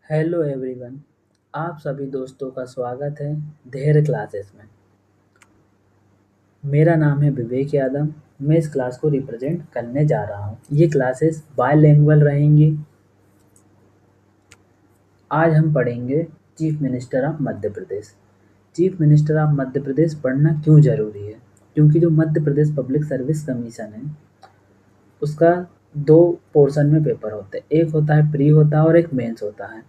Hello everyone. आप सभी दोस्तों का स्वागत है धैर्य क्लासेस में। मेरा नाम है विवेक यादव। मैं इस क्लास को रिप्रेजेंट करने जा रहा हूँ। ये क्लासेस बायलैंग्वेज रहेंगी। आज हम पढ़ेंगे chief minister of Madhya Pradesh. Chief minister of Madhya Pradesh पढ़ना क्यों ज़रूरी है? क्योंकि जो Madhya Pradesh public service commission है उसका दो पोर्शन में पेपर होते हैं। एक होता है प्री होता है और एक मेंस होता है।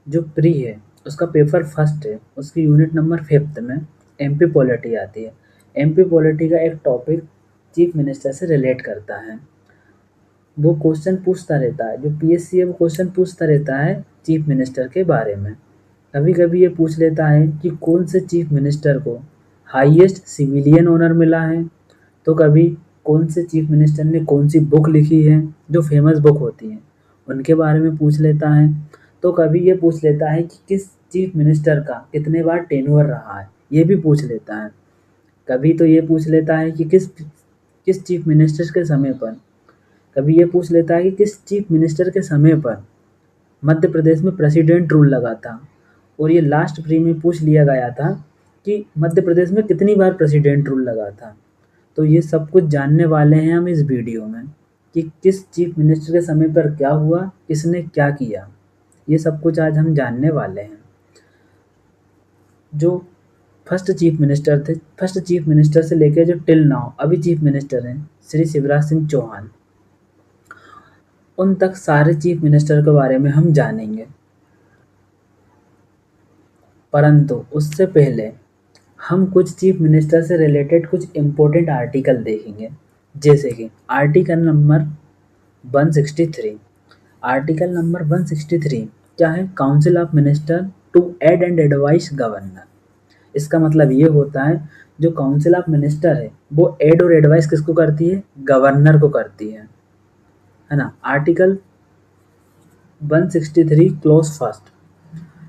जो प्री है उसका पेपर फर्स्ट है, उसकी यूनिट नंबर 5th में एमपी पॉलिटी आती है। एमपी पॉलिटी का एक टॉपिक चीफ मिनिस्टर से रिलेट करता है। वो क्वेश्चन पूछता रहता है, जो पीएससी है वो क्वेश्चन पूछता रहता है चीफ मिनिस्टर के बारे में। कभी कभी ये पूछ लेता है कि कौन से चीफ मिनिस्टर को हाईएस्ट सिविलियन ऑनर मिला है, तो कभी कौन से चीफ मिनिस्टर ने कौन सी बुक लिखी है जो फेमस बुक होती हैं उनके बारे में पूछ लेता है। तो कभी ये पूछ लेता है कि किस चीफ मिनिस्टर का कितने बार टेन्योर रहा है, ये भी पूछ लेता है। कभी तो ये पूछ लेता है कि किस किस चीफ मिनिस्टर के समय पर कभी ये पूछ लेता है कि किस चीफ मिनिस्टर के समय पर मध्य प्रदेश में प्रेसिडेंट रूल लगा था। और ये लास्ट प्री में पूछ लिया गया था कि मध्य प्रदेश में कितनी बार प्रेसिडेंट रूल लगा था। तो ये सब कुछ जानने वाले हैं हम इस वीडियो में कि किस चीफ मिनिस्टर के समय पर क्या हुआ, किसने क्या किया। ये सब कुछ आज हम जानने वाले हैं। जो फर्स्ट चीफ मिनिस्टर थे, फर्स्ट चीफ मिनिस्टर से लेकर जो टिल नाउ अभी चीफ मिनिस्टर हैं श्री शिवराज सिंह चौहान, उन तक सारे चीफ मिनिस्टर के बारे में हम जानेंगे। परंतु उससे पहले हम कुछ चीफ मिनिस्टर से रिलेटेड कुछ इम्पोर्टेंट आर्टिकल देखेंगे। जैसे कि आर्टिकल नंबर 163। आर्टिकल नंबर 163 क्या है? Council of minister to aid and advice governor. इसका मतलब ये होता है जो काउंसिल ऑफ मिनिस्टर है वो एड और एडवाइस किसको करती है? गवर्नर को करती है ना। आर्टिकल 163 क्लोज फर्स्ट,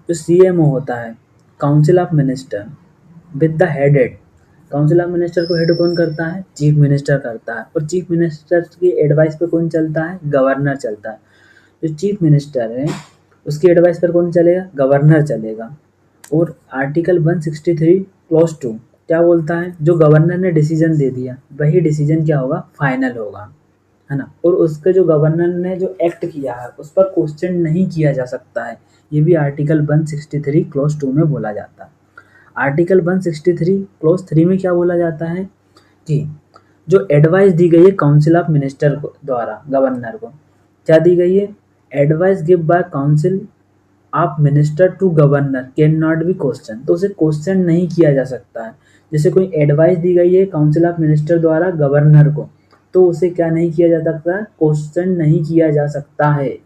जो सीएमओ होता है council of minister with the headed. Council of minister को हेड कौन करता है? चीफ मिनिस्टर करता है। और चीफ मिनिस्टर की एडवाइस पे कौन चलता है? गवर्नर चलता है। जो चीफ मिनिस्टर है उसकी एडवाइस पर कौन चलेगा? गवर्नर चलेगा। और आर्टिकल 163 क्लॉज 2 क्या बोलता है? जो गवर्नर ने डिसीजन दे दिया वही डिसीजन क्या होगा? फाइनल होगा, है ना। और उसके जो गवर्नर ने जो एक्ट किया है उस पर क्वेश्चन नहीं किया जा सकता है। ये भी आर्टिकल 163 क्लॉज 2 में बोला जाता है। आर्टिकल 163 क्लॉज 3 में क्या बोला जाता है कि जो एडवाइस दी गई है काउंसिल ऑफ मिनिस्टर को द्वारा गवर्नर को, क्या दी गई है? Advice give by council of minister to governor can not be question. तो उसे क्वेश्चन नहीं किया जा सकता है। जैसे कोई एडवाइस दी गई है काउंसिल ऑफ मिनिस्टर द्वारा गवर्नर को, तो उसे क्या नहीं किया जा सकता? क्वेश्चन नहीं किया जा सकता है।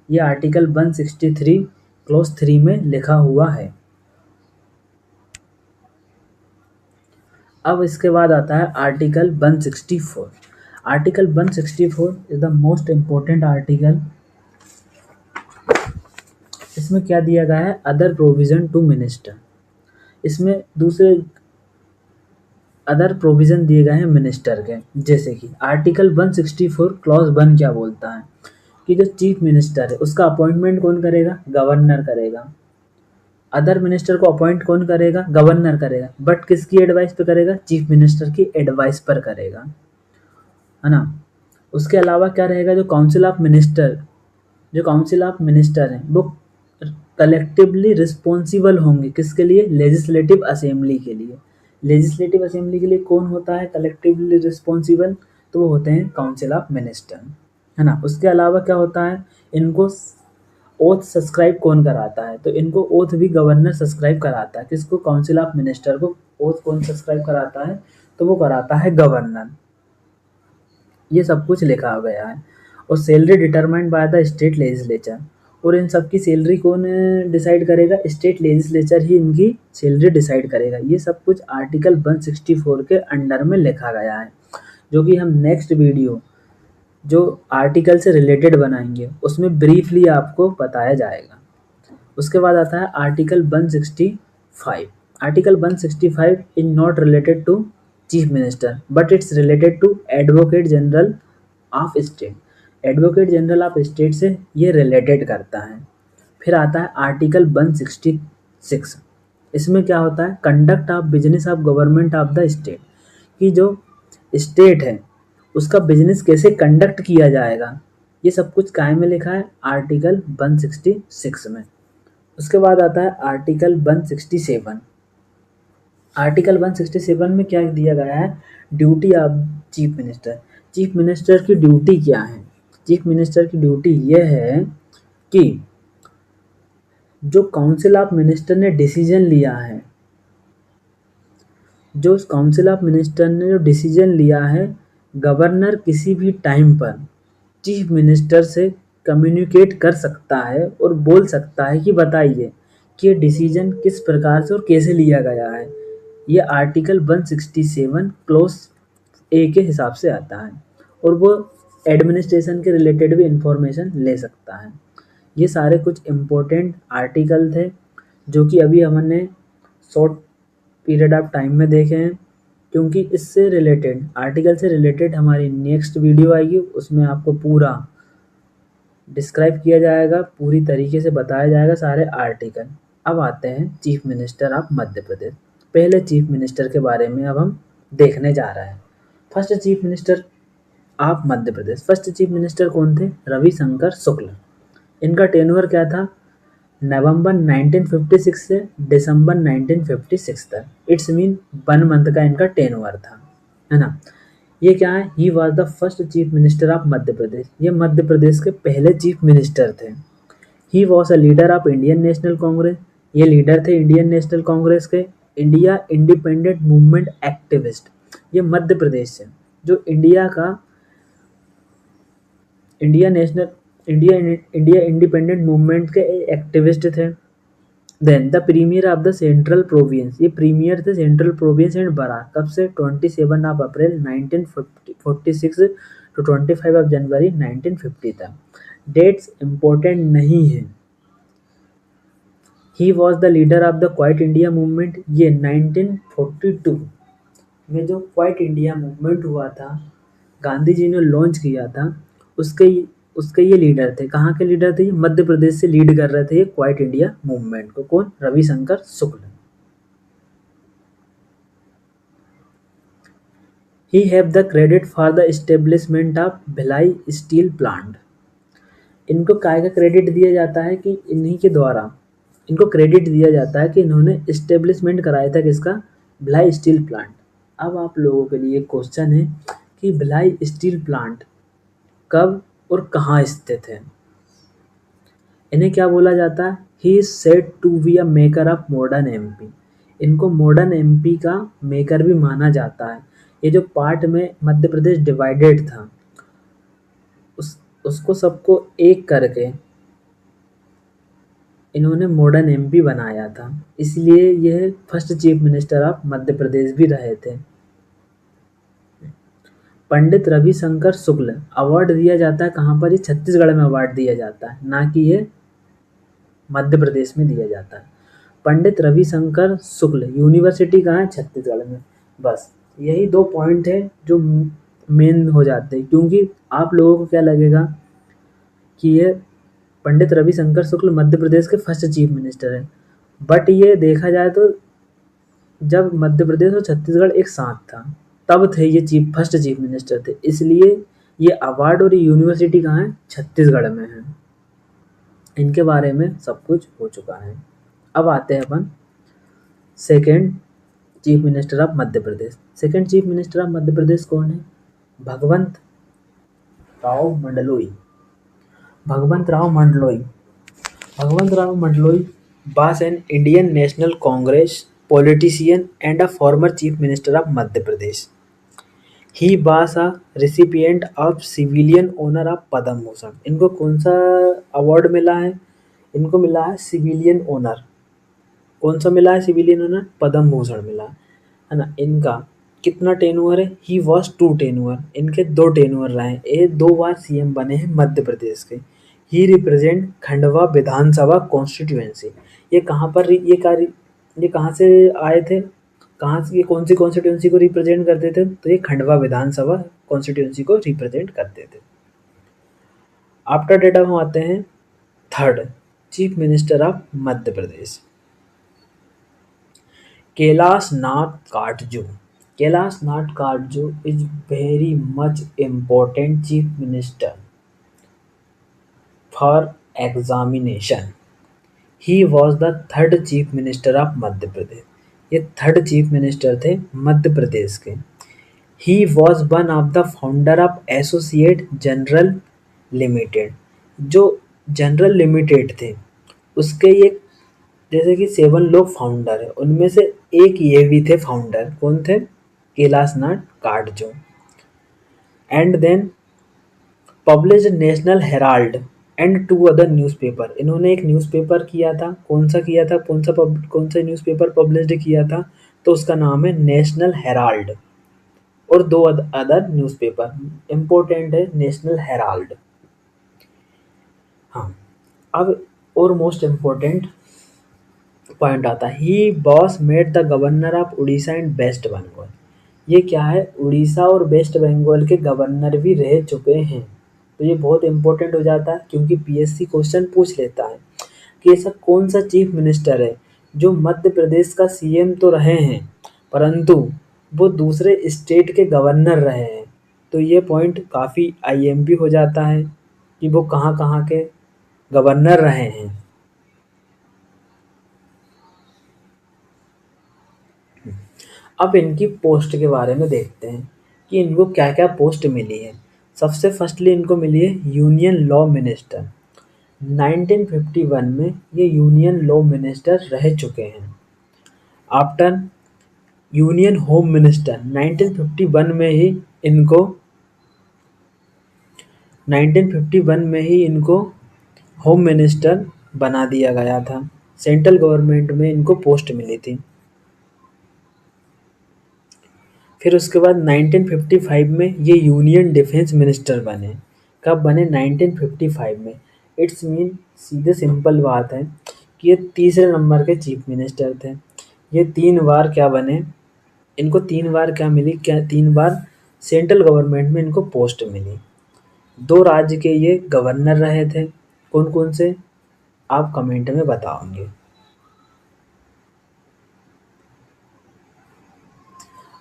ये आर्टिकल 163 क्लॉज 3 में लिखा हुआ है। अब इसके बाद आता है article 164। Article 164 is the most important article. इसमें क्या दिया गया है? Other provision to minister. इसमें दूसरे अदर प्रोविजन दिए गए हैं मिनिस्टर के। जैसे कि आर्टिकल 164 क्लॉज 1 क्या बोलता है कि जो चीफ मिनिस्टर है उसका अपॉइंटमेंट कौन करेगा? गवर्नर करेगा। अदर मिनिस्टर को अपॉइंट कौन करेगा? गवर्नर करेगा। बट किसकी एडवाइस पे करेगा? चीफ मिनिस्टर की एडवाइस पर करेगा, है ना। उसके अलावा क्या रहेगा? जो काउंसिल ऑफ मिनिस्टर हैं वो कलेक्टिवली रिस्पॉन्सिबल होंगे। किसके लिए? लेजिस्लेटिव असेंबली के लिए। लेजिस्लेटिव असेंबली के लिए कौन होता है कलेक्टिवली रिस्पॉन्सिबल? तो वो होते हैं काउंसिल ऑफ मिनिस्टर, है ना। उसके अलावा क्या होता है? इनको ओथ सब्सक्राइब कौन कराता है? तो इनको ओथ भी गवर्नर सब्सक्राइब कराता है। किसको? काउंसिल ऑफ मिनिस्टर को ओथ कौन सब्सक्राइब कराता है? तो वो कराता है गवर्नर। ये सब कुछ लिखा गया है। और salary determined by the state legislature. और इन सब की सैलरी कौन डिसाइड करेगा? स्टेट लेजिस्लेचर ही इनकी सैलरी डिसाइड करेगा। ये सब कुछ आर्टिकल 164 के अंडर में लिखा गया है, जो कि हम नेक्स्ट वीडियो जो आर्टिकल से रिलेटेड बनाएंगे उसमें ब्रीफली आपको बताया जाएगा। उसके बाद आता है article 165। Article 165 is not related to chief minister but it's related to advocate general of state. Advocate general of state से ये रिलेटेड करता है। फिर आता है आर्टिकल 166। इसमें क्या होता है, conduct of business of government of the state, कि जो स्टेट है उसका बिजनेस कैसे कंडक्ट किया जाएगा, ये सब कुछ काय में लिखा है, आर्टिकल 166 में। उसके बाद आता है आर्टिकल 167। आर्टिकल 167 में क्या दिया गया है, duty of chief minister. Chief minister की ड्यूटी क्या है, चीफ मिनिस्टर की ड्यूटी यह है कि जो काउंसिल ऑफ मिनिस्टर ने डिसीजन लिया है, जो काउंसिल ऑफ मिनिस्टर ने जो डिसीजन लिया है, गवर्नर किसी भी टाइम पर चीफ मिनिस्टर से कम्युनिकेट कर सकता है और बोल सकता है कि बताइए कि ये डिसीजन किस प्रकार से और कैसे लिया गया है। ये आर्टिकल 167 क्लोज ए के हिसाब से आता है और वो एडमिनिस्ट्रेशन के रिलेटेड भी इंफॉर्मेशन ले सकता है। ये सारे कुछ इम्पोर्टेंट आर्टिकल थे जो कि अभी हमने शॉर्ट पीरियड ऑफ टाइम में देखे हैं, क्योंकि इससे रिलेटेड आर्टिकल से रिलेटेड हमारी नेक्स्ट वीडियो आएगी, उसमें आपको पूरा डिस्क्राइब किया जाएगा, पूरी तरीके से बताया जाएगा सारे आर्टिकल। अब आते हैं चीफ मिनिस्टर ऑफ मध्य प्रदेश। पहले चीफ मिनिस्टर के बारे में अब हम देखने जा रहे हैं। First chief minister of Madhya Pradesh, first chief minister कौन थे, रविशंकर शुक्ल। इनका टेन्योर क्या था, नवंबर 1956 से दिसंबर 1956 तक। इट्स मीन 1 मंथ का इनका टेन्योर था, है ना। ये क्या है, he was the first chief minister of Madhya Pradesh. ये मध्य प्रदेश के पहले चीफ मिनिस्टर थे। He was a leader of Indian National Congress. ये लीडर थे इंडियन नेशनल कांग्रेस के। India independent movement activist. ये मध्य प्रदेश से जो इंडिया इंडिपेंडेंट मूवमेंट के एक्टिविस्ट थे। Then the premier of the central province. ये प्रीमियर थे सेंट्रल प्रोविंस एंड बराक। कब से, 27 of April 1946 to 25 of January 1950 तक। डेट्स इम्पोर्टेंट नहीं है। He was the leader of the quite India movement. ये 1942 में जो क्वाइट इंडिया मूवमेंट हुआ था, गांधी जी ने लॉन्च किया था, उसके उसके ये लीडर थे। कहाँ के लीडर थे, मध्य प्रदेश से लीड कर रहे थे ये क्वाइट इंडिया मूवमेंट को। कौन, Ravishankar Shukla. He have the credit for the establishment of Bhilai steel plant. इनको काय का क्रेडिट दिया जाता है कि इन्हीं के द्वारा इनको क्रेडिट दिया जाता है कि इन्होंने एस्टेब्लिशमेंट कराया था किसका, भिलाई स्टील प्लांट। अब आप लोगों के लिए क्वेश्चन है कि भिलाई स्टील प्लांट कब और कहाँ स्थित है। इन्हें क्या बोला जाता है, he is said to be a maker of modern MP. इनको मॉडर्न एमपी का मेकर भी माना जाता है। ये जो पार्ट में मध्य प्रदेश डिवाइडेड था, उसको सबको एक करके इन्होंने मॉडर्न एमपी बनाया था, इसलिए यह first chief minister of Madhya प्रदेश भी रहे थे। पंडित रविशंकर शुक्ल अवार्ड दिया जाता है कहाँ पर, ये छत्तीसगढ़ में अवार्ड दिया जाता है, ना कि ये मध्य प्रदेश में दिया जाता है। पंडित रविशंकर शुक्ल यूनिवर्सिटी कहाँ है, छत्तीसगढ़ में। बस यही 2 पॉइंट है जो मेन हो जाते हैं, क्योंकि आप लोगों को क्या लगेगा कि ये पंडित रविशंकर शुक्ल मध्य प्रदेश के फर्स्ट चीफ मिनिस्टर हैं, बट ये देखा जाए तो जब मध्य प्रदेश और छत्तीसगढ़ एक साथ था तब थे ये फर्स्ट चीफ मिनिस्टर थे, इसलिए ये अवार्ड और ये यूनिवर्सिटी कहाँ है, छत्तीसगढ़ में है। इनके बारे में सब कुछ हो चुका है। अब आते हैं अपन second chief minister of Madhya Pradesh. Second chief minister of Madhya Pradesh कौन है, भगवंत राव मंडलोई। भगवंत Rao Mandloi was an Indian National Congress politician and a former Chief Minister of Madhya Pradesh. He was a recipient of Civilian Honor of Padma Bhushan. इनको कौन सा award मिला है, इनको मिला है सिविलियन ऑनर। कौन सा मिला है सिविलियन ऑनर, पद्म भूषण मिला है ना। इनका कितना टेन्योर है, ही वॉज 2 टेन्योर। इनके 2 टेन्योर रहे हैं, ये 2 बार सीएम बने हैं मध्य प्रदेश के। ही रिप्रेजेंट खंडवा विधानसभा कॉन्स्टिट्यूएंसी। ये कहाँ पर ये कहाँ से आए थे, कहाँ से, ये कौन सी कॉन्स्टिट्यूएंसी को रिप्रेजेंट करते थे, तो ये खंडवा विधानसभा कॉन्स्टिट्यूएंसी को रिप्रेजेंट करते थे। आफ्टर डेट हम आते हैं third chief minister of Madhya Pradesh, Kailash Nath Katju. Kailash Nath Katju is very much important chief minister for examination. He was the third chief minister of Madhya Pradesh. ये थर्ड चीफ मिनिस्टर थे मध्य प्रदेश के। He was one of the founder of associate general limited. जो general limited थे उसके ये जैसे कि 7 लोग फाउंडर है, उनमें से एक ये भी थे फाउंडर। कौन थे? Kailash Nath Katju. And then published National Herald and 2 other newspaper. इन्होंने एक न्यूज़पेपर किया था। कौन सा किया था? कौन सा न्यूज़पेपर पब्लिश्ड किया था? तो उसका नाम है नेशनल हेराल्ड। और 2 अदर न्यूज़पेपर इम्पोर्टेंट है, नेशनल हेराल्ड। हाँ, अब और मोस्ट इम्पोर्टेंट पॉइंट आता है। He was made the governor of Orissa and West Bengal. ये क्या है? उड़ीसा और वेस्ट बंगाल के गवर्नर भी रह चुके हैं। तो ये बहुत इंपॉर्टेंट हो जाता है क्योंकि पीएससी क्वेश्चन पूछ लेता है कि ऐसा कौन सा चीफ मिनिस्टर है जो मध्य प्रदेश का सीएम तो रहे हैं परंतु वो दूसरे स्टेट के गवर्नर रहे हैं। तो ये पॉइंट काफ़ी आईएमपी हो जाता है कि वो कहाँ कहाँ के गवर्नर रहे हैं। अब इनकी पोस्ट के बारे में देखते हैं कि इनको क्या क्या पोस्ट मिली है। सबसे फर्स्टली इनको मिली है यूनियन लॉ मिनिस्टर। 1951 में ये यूनियन लॉ मिनिस्टर रह चुके हैं। आफ्टर यूनियन होम मिनिस्टर 1951 में ही इनको होम मिनिस्टर बना दिया गया था। सेंट्रल गवर्नमेंट में इनको पोस्ट मिली थी। फिर उसके बाद 1955 में ये यूनियन डिफेंस मिनिस्टर बने। कब बने? 1955 में। इट्स मीन सीधे सिंपल बात है कि ये तीसरे नंबर के चीफ मिनिस्टर थे। ये 3 बार क्या बने? इनको 3 बार क्या मिली? क्या 3 बार सेंट्रल गवर्नमेंट में इनको पोस्ट मिली। 2 राज्य के ये गवर्नर रहे थे। कौन कौन से? आप कमेंट में बताओगे।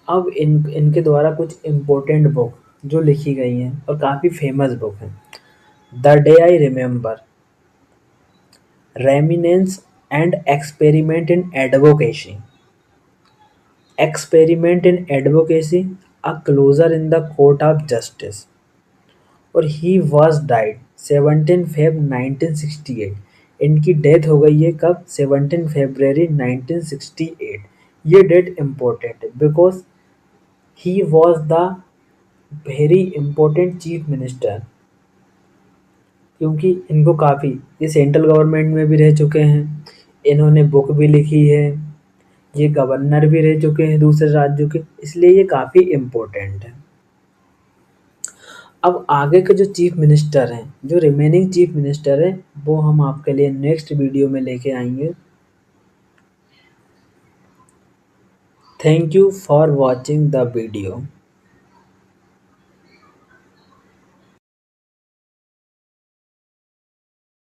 अब इनके द्वारा कुछ इम्पोर्टेंट बुक जो लिखी गई हैं और काफ़ी फेमस बुक हैं। The day I remember, reminiscence and experiment in advocacy, experiment in advocacy, a closure in the court of justice. और ही वॉज डाइड 17 फेब 1968। इनकी डेथ हो गई है कब? 17 फरवरी 1968। ये डेट इम्पोर्टेंट है because he was the very important chief minister. क्योंकि इनको काफ़ी ये सेंट्रल गवर्नमेंट में भी रह चुके हैं, इन्होंने बुक भी लिखी है, ये गवर्नर भी रह चुके हैं दूसरे राज्यों के, इसलिए ये काफ़ी इम्पोर्टेंट है। अब आगे के जो चीफ मिनिस्टर हैं, जो रिमेनिंग चीफ मिनिस्टर हैं, वो हम आपके लिए नेक्स्ट वीडियो में लेके आएंगे। Thank you for watching the video.